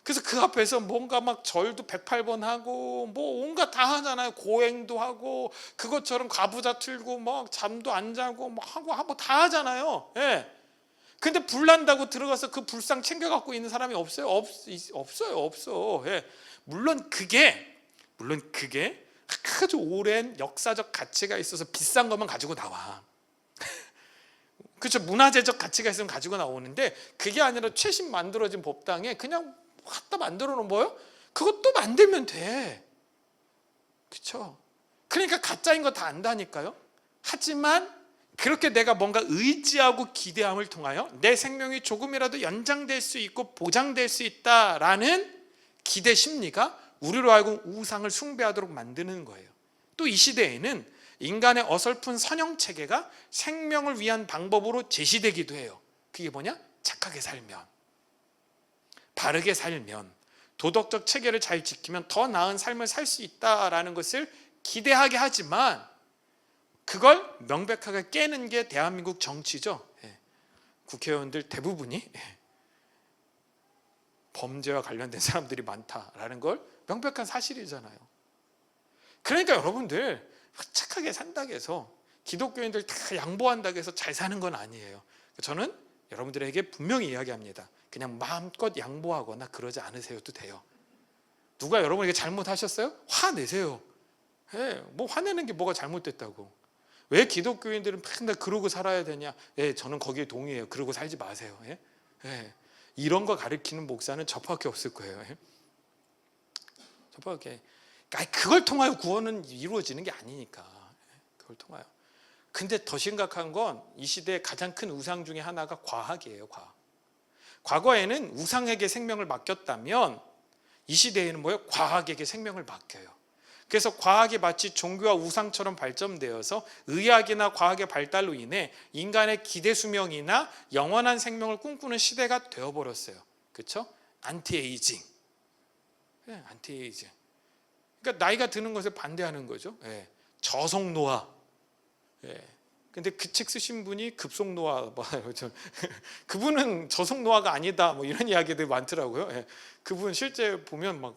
그래서 그 앞에서 뭔가 막 절도 108번 하고 뭐 온갖 다 하잖아요. 고행도 하고 그것처럼 가부좌 틀고 뭐 잠도 안 자고 뭐 하고 다 하잖아요. 예. 근데 불 난다고 들어가서 그 불상 챙겨 갖고 있는 사람이 없어요? 없어. 예. 물론 그게 아주 오랜 역사적 가치가 있어서 비싼 것만 가지고 나와. 그렇죠. 문화재적 가치가 있으면 가지고 나오는데 그게 아니라 최신 만들어진 법당에 그냥 갖다 만들어 놓은 거예요? 그것도 만들면 돼. 그렇죠. 그러니까 가짜인 거 다 안다니까요. 하지만 그렇게 내가 뭔가 의지하고 기대함을 통하여 내 생명이 조금이라도 연장될 수 있고 보장될 수 있다라는 기대 심리가 우리로 하여금 우상을 숭배하도록 만드는 거예요. 또 이 시대에는 인간의 어설픈 선형 체계가 생명을 위한 방법으로 제시되기도 해요. 그게 뭐냐? 착하게 살면, 바르게 살면, 도덕적 체계를 잘 지키면 더 나은 삶을 살 수 있다라는 것을 기대하게 하지만 그걸 명백하게 깨는 게 대한민국 정치죠. 국회의원들 대부분이 범죄와 관련된 사람들이 많다라는 걸 명백한 사실이잖아요. 그러니까 여러분들 착하게 산다고 해서 기독교인들 다 양보한다고 해서 잘 사는 건 아니에요. 저는 여러분들에게 분명히 이야기합니다. 그냥 마음껏 양보하거나 그러지 않으셔도 돼요. 누가 여러분에게 잘못하셨어요? 화내세요. 뭐 화내는 게 뭐가 잘못됐다고. 왜 기독교인들은 맨날 그러고 살아야 되냐? 저는 거기에 동의해요. 그러고 살지 마세요. 이런 거 가르치는 목사는 저밖에 없을 거예요. 저밖에. 그걸 통하여 구원은 이루어지는 게 아니니까. 그걸 통하여. 근데 더 심각한 건 이 시대의 가장 큰 우상 중에 하나가 과학이에요. 과학. 과거에는 우상에게 생명을 맡겼다면 이 시대에는 뭐예요? 과학에게 생명을 맡겨요. 그래서 과학이 마치 종교와 우상처럼 발전되어서 의학이나 과학의 발달로 인해 인간의 기대 수명이나 영원한 생명을 꿈꾸는 시대가 되어버렸어요. 그렇죠? 안티에이징. 안티에이징. 그러니까 나이가 드는 것을 반대하는 거죠. 저속노화. 근데 그 책 쓰신 분이 급속노화, 그분은 저속노화가 아니다, 뭐 이런 이야기들 많더라고요. 그분 실제 보면 막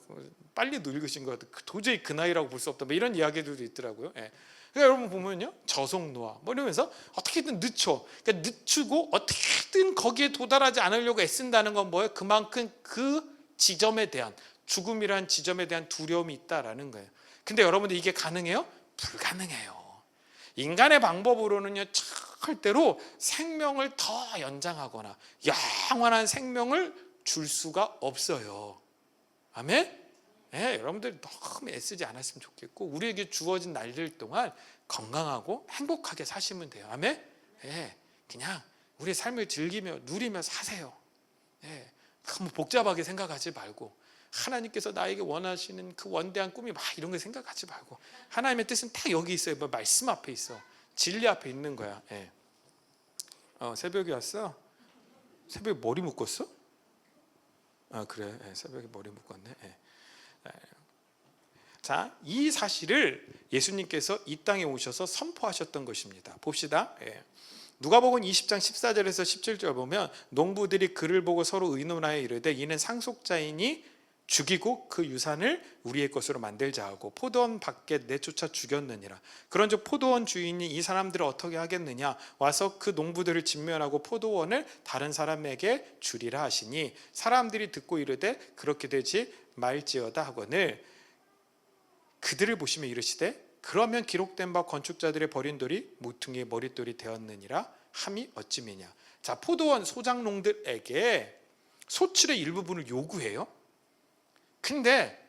빨리 늙으신 것 같아요. 도저히 그 나이라고 볼 수 없다, 뭐 이런 이야기들도 있더라고요. 그러니까 여러분 보면요, 저속노화 뭐 이러면서 어떻게든 그러니까 늦추고 어떻게든 거기에 도달하지 않으려고 애쓴다는 건 뭐예요? 그만큼 그 지점에 대한, 죽음이라는 지점에 대한 두려움이 있다라는 거예요. 근데 여러분들 이게 가능해요? 불가능해요. 인간의 방법으로는요, 절대로 생명을 더 연장하거나 영원한 생명을 줄 수가 없어요. 아멘? 여러분들 너무 애쓰지 않았으면 좋겠고, 우리에게 주어진 날들 동안 건강하고 행복하게 사시면 돼요. 아멘? 그냥 우리의 삶을 즐기며 누리며 사세요. 너무 복잡하게 생각하지 말고 하나님께서 나에게 원하시는 그 원대한 꿈이 막 이런 거 생각하지 말고 하나님의 뜻은 딱 여기 있어요. 뭐 말씀 앞에 있어. 진리 앞에 있는 거야. 예. 새벽에 왔어? 새벽에 머리 묶었어? 그래. 예, 새벽에 머리 묶었네. 예. 자, 이 사실을 예수님께서 이 땅에 오셔서 선포하셨던 것입니다. 봅시다. 예. 누가복음 20장 14절에서 17절 보면 농부들이 그를 보고 서로 의논하여 이르되 이는 상속자이니 죽이고 그 유산을 우리의 것으로 만들자 하고 포도원 밖에 내쫓아 죽였느니라. 그런즉 포도원 주인이 이 사람들을 어떻게 하겠느냐, 와서 그 농부들을 진멸하고 포도원을 다른 사람에게 주리라 하시니 사람들이 듣고 이르되 그렇게 되지 말지어다 하거늘 그들을 보시며 이르시되 그러면 기록된 바 건축자들의 버린 돌이 모퉁이의 머릿돌이 되었느니라 함이 어찌미냐. 자, 포도원 소작농들에게 소출의 일부분을 요구해요. 근데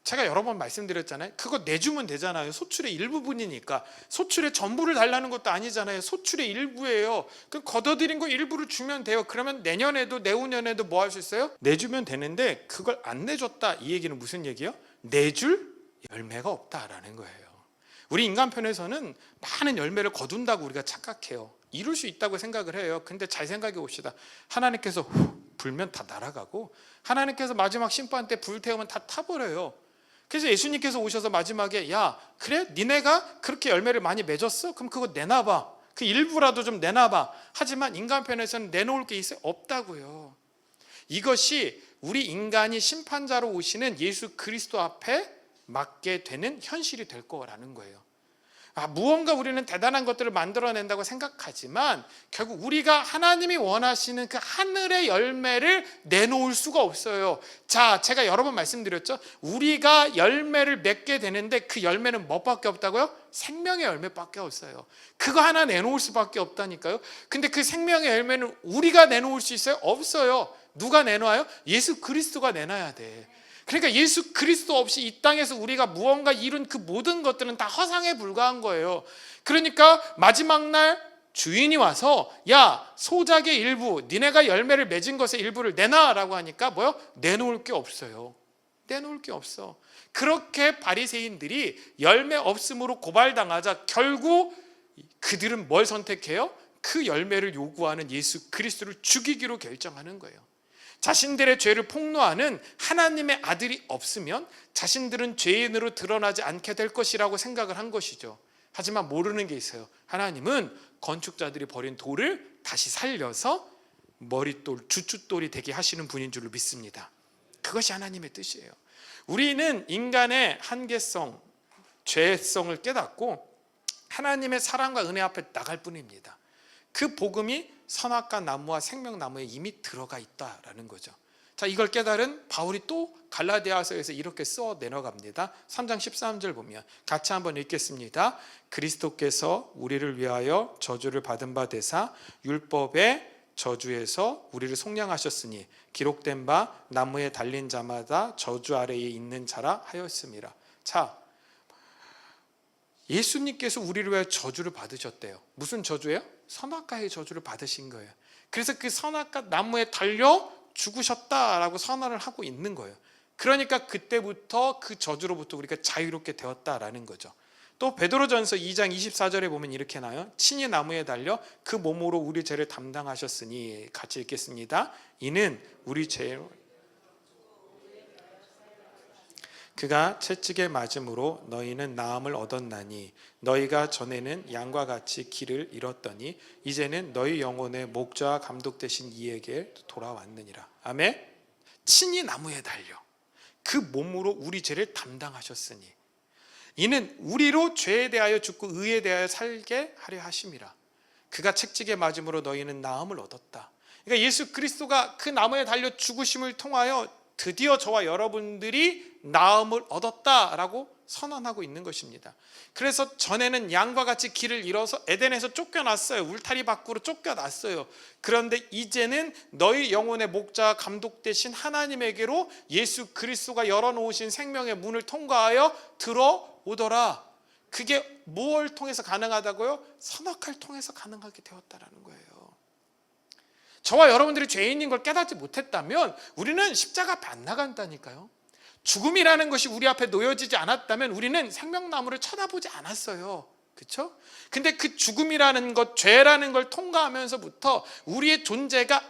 제가 여러 번 말씀드렸잖아요. 그거 내주면 되잖아요. 소출의 일부분이니까. 소출의 전부를 달라는 것도 아니잖아요. 소출의 일부예요. 그 걷어들인 거 일부를 주면 돼요. 그러면 내년에도 내후년에도 뭐 할 수 있어요? 내주면 되는데 그걸 안 내줬다. 이 얘기는 무슨 얘기예요? 내줄 열매가 없다라는 거예요. 우리 인간편에서는 많은 열매를 거둔다고 우리가 착각해요. 이룰 수 있다고 생각을 해요. 근데 잘 생각해 봅시다. 하나님께서 불면 다 날아가고 하나님께서 마지막 심판 때 불 태우면 다 타버려요. 그래서 예수님께서 오셔서 마지막에 야 그래? 니네가 그렇게 열매를 많이 맺었어? 그럼 그거 내놔봐. 그 일부라도 좀 내놔봐. 하지만 인간편에서는 내놓을 게 있어요? 없다고요. 이것이 우리 인간이 심판자로 오시는 예수 그리스도 앞에 맞게 되는 현실이 될 거라는 거예요. 무언가 우리는 대단한 것들을 만들어낸다고 생각하지만 결국 우리가 하나님이 원하시는 그 하늘의 열매를 내놓을 수가 없어요. 자, 제가 여러 번 말씀드렸죠. 우리가 열매를 맺게 되는데 그 열매는 뭐밖에 없다고요? 생명의 열매밖에 없어요. 그거 하나 내놓을 수밖에 없다니까요. 근데 그 생명의 열매는 우리가 내놓을 수 있어요? 없어요. 누가 내놔요? 예수 그리스도가 내놔야 돼. 그러니까 예수 그리스도 없이 이 땅에서 우리가 무언가 이룬 그 모든 것들은 다 허상에 불과한 거예요. 그러니까 마지막 날 주인이 와서 야 소작의 일부 니네가 열매를 맺은 것의 일부를 내놔라고 하니까 뭐요? 내놓을 게 없어요. 내놓을 게 없어. 그렇게 바리새인들이 열매 없음으로 고발당하자 결국 그들은 뭘 선택해요? 그 열매를 요구하는 예수 그리스도를 죽이기로 결정하는 거예요. 자신들의 죄를 폭로하는 하나님의 아들이 없으면 자신들은 죄인으로 드러나지 않게 될 것이라고 생각을 한 것이죠. 하지만 모르는 게 있어요. 하나님은 건축자들이 버린 돌을 다시 살려서 머릿돌, 주춧돌이 되게 하시는 분인 줄로 믿습니다. 그것이 하나님의 뜻이에요. 우리는 인간의 한계성, 죄성을 깨닫고 하나님의 사랑과 은혜 앞에 나갈 뿐입니다. 그 복음이 선악과 나무와 생명나무에 이미 들어가 있다라는 거죠. 자, 이걸 깨달은 바울이 또 갈라디아서에서 이렇게 써 내려갑니다. 3장 13절 보면 같이 한번 읽겠습니다. 그리스도께서 우리를 위하여 저주를 받은 바 되사 율법의 저주에서 우리를 속량하셨으니 기록된 바 나무에 달린 자마다 저주 아래에 있는 자라 하였습니다. 자, 예수님께서 우리를 위하여 저주를 받으셨대요. 무슨 저주예요? 선악과의 저주를 받으신 거예요. 그래서 그 선악과 나무에 달려 죽으셨다라고 선언을 하고 있는 거예요. 그러니까 그때부터 그 저주로부터 우리가 자유롭게 되었다라는 거죠. 또 베드로전서 2장 24절에 보면 이렇게 나와요. 친히 나무에 달려 그 몸으로 우리 죄를 담당하셨으니 같이 읽겠습니다. 이는 우리 죄로 그가 채찍에 맞음으로 너희는 나음을 얻었나니 너희가 전에는 양과 같이 길을 잃었더니 이제는 너희 영혼의 목자와 감독 되신 이에게 돌아왔느니라. 아멘. 친히 나무에 달려 그 몸으로 우리 죄를 담당하셨으니 이는 우리로 죄에 대하여 죽고 의에 대하여 살게 하려 하심이라. 그가 채찍에 맞음으로 너희는 나음을 얻었다. 그러니까 예수 그리스도가 그 나무에 달려 죽으심을 통하여 드디어 저와 여러분들이 나음을 얻었다라고 선언하고 있는 것입니다. 그래서 전에는 양과 같이 길을 잃어서 에덴에서 쫓겨났어요. 울타리 밖으로 쫓겨났어요. 그런데 이제는 너희 영혼의 목자와 감독 되신 하나님에게로 예수 그리스도가 열어놓으신 생명의 문을 통과하여 들어오더라. 그게 무엇을 통해서 가능하다고요? 선악과를 통해서 가능하게 되었다라는 거예요. 저와 여러분들이 죄인인 걸 깨닫지 못했다면 우리는 십자가 앞에 안 나간다니까요. 죽음이라는 것이 우리 앞에 놓여지지 않았다면 우리는 생명나무를 쳐다보지 않았어요. 그렇죠? 근데 그 죽음이라는 것, 죄라는 걸 통과하면서부터 우리의 존재가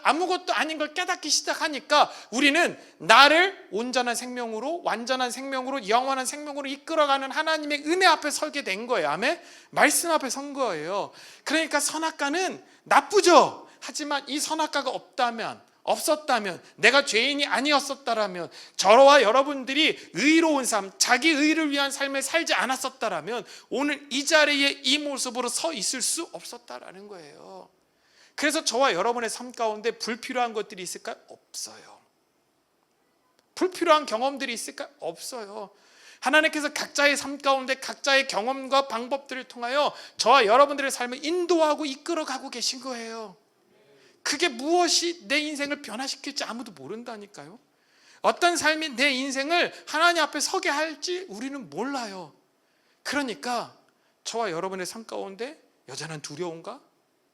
아무것도 아닌 걸 깨닫기 시작하니까 우리는 나를 온전한 생명으로, 완전한 생명으로, 영원한 생명으로 이끌어가는 하나님의 은혜 앞에 서게 된 거예요. 아멘? 말씀 앞에 선 거예요. 그러니까 선악과는 나쁘죠. 하지만 이 선악과가 없었다면, 내가 죄인이 아니었었다라면, 저와 여러분들이 의로운 삶, 자기 의를 위한 삶을 살지 않았었다라면 오늘 이 자리에 이 모습으로 서 있을 수 없었다라는 거예요. 그래서 저와 여러분의 삶 가운데 불필요한 것들이 있을까요? 없어요. 불필요한 경험들이 있을까요? 없어요. 하나님께서 각자의 삶 가운데 각자의 경험과 방법들을 통하여 저와 여러분들의 삶을 인도하고 이끌어가고 계신 거예요. 그게 무엇이 내 인생을 변화시킬지 아무도 모른다니까요. 어떤 삶이 내 인생을 하나님 앞에 서게 할지 우리는 몰라요. 그러니까 저와 여러분의 삶 가운데 여전한 두려움과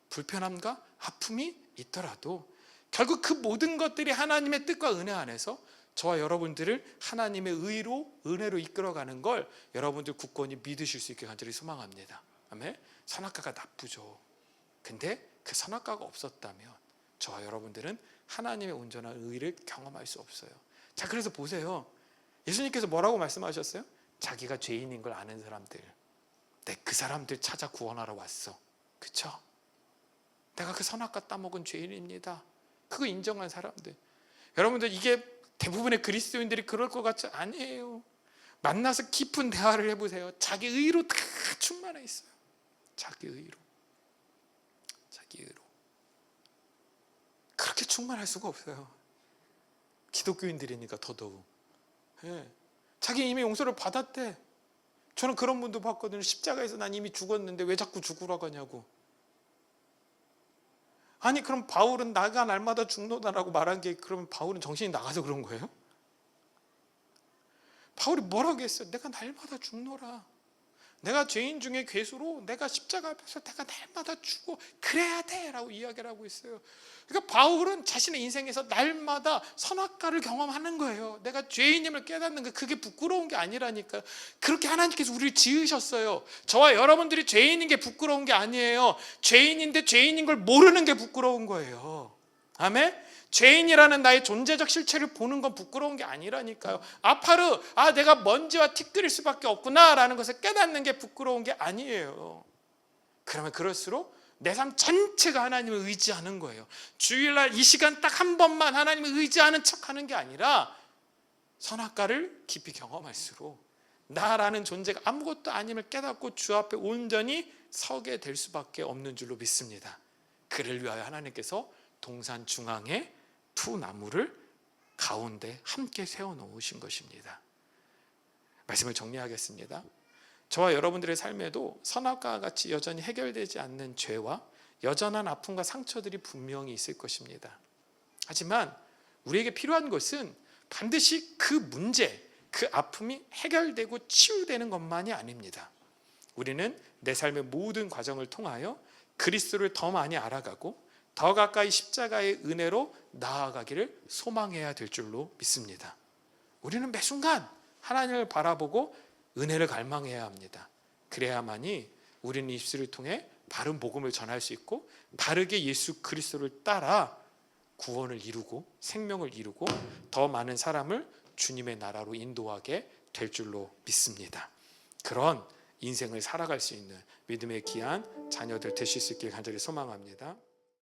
불편함과 아픔이 있더라도 결국 그 모든 것들이 하나님의 뜻과 은혜 안에서 저와 여러분들을 하나님의 은혜로 이끌어가는 걸 여러분들 굳건히 믿으실 수 있게 간절히 소망합니다. 아멘. 선악과가 나쁘죠. 근데 그 선악과가 없었다면 저와 여러분들은 하나님의 온전한 의를 경험할 수 없어요. 자, 그래서 보세요. 예수님께서 뭐라고 말씀하셨어요? 자기가 죄인인 걸 아는 사람들, 그 사람들 찾아 구원하러 왔어. 그쵸? 내가 그 선악과 따먹은 죄인입니다. 그거 인정한 사람들. 여러분들, 이게 대부분의 그리스도인들이 그럴 것 같지 아니에요. 만나서 깊은 대화를 해보세요. 자기 의로 다 충만해 있어요. 자기 의로. 그렇게 충만할 수가 없어요. 기독교인들이니까 더더욱. 자기 이미 용서를 받았대. 저는 그런 분도 봤거든요. 십자가에서 난 이미 죽었는데 왜 자꾸 죽으라고 하냐고. 아니, 그럼 바울은 나가 날마다 죽노다라고 말한 게, 그러면 바울은 정신이 나가서 그런 거예요? 바울이 뭐라고 했어요? 내가 날마다 죽노라. 내가 죄인 중에 괴수로 내가 십자가 앞에서 내가 날마다 죽고 그래야 돼 라고 이야기를 하고 있어요. 그러니까 바울은 자신의 인생에서 날마다 선악과를 경험하는 거예요. 내가 죄인임을 깨닫는 게 그게 부끄러운 게 아니라니까요. 그렇게 하나님께서 우리를 지으셨어요. 저와 여러분들이 죄인인 게 부끄러운 게 아니에요. 죄인인데 죄인인 걸 모르는 게 부끄러운 거예요. 아멘? 죄인이라는 나의 존재적 실체를 보는 건 부끄러운 게 아니라니까요. 내가 먼지와 티끌일 수밖에 없구나 라는 것을 깨닫는 게 부끄러운 게 아니에요. 그러면 그럴수록 내 삶 전체가 하나님을 의지하는 거예요. 주일날 이 시간 딱 한 번만 하나님을 의지하는 척하는 게 아니라 선악과를 깊이 경험할수록 나라는 존재가 아무것도 아님을 깨닫고 주 앞에 온전히 서게 될 수밖에 없는 줄로 믿습니다. 그를 위하여 하나님께서 동산 중앙에 두 나무를 가운데 함께 세워놓으신 것입니다. 말씀을 정리하겠습니다. 저와 여러분들의 삶에도 선악과와 같이 여전히 해결되지 않는 죄와 여전한 아픔과 상처들이 분명히 있을 것입니다. 하지만 우리에게 필요한 것은 반드시 그 문제, 그 아픔이 해결되고 치유되는 것만이 아닙니다. 우리는 내 삶의 모든 과정을 통하여 그리스도를 더 많이 알아가고 더 가까이 십자가의 은혜로 나아가기를 소망해야 될 줄로 믿습니다. 우리는 매 순간 하나님을 바라보고 은혜를 갈망해야 합니다. 그래야만이 우리는 입술을 통해 바른 복음을 전할 수 있고 바르게 예수 그리스도를 따라 구원을 이루고 생명을 이루고 더 많은 사람을 주님의 나라로 인도하게 될 줄로 믿습니다. 그런 인생을 살아갈 수 있는 믿음의 귀한 자녀들 되실 수 있길 간절히 소망합니다.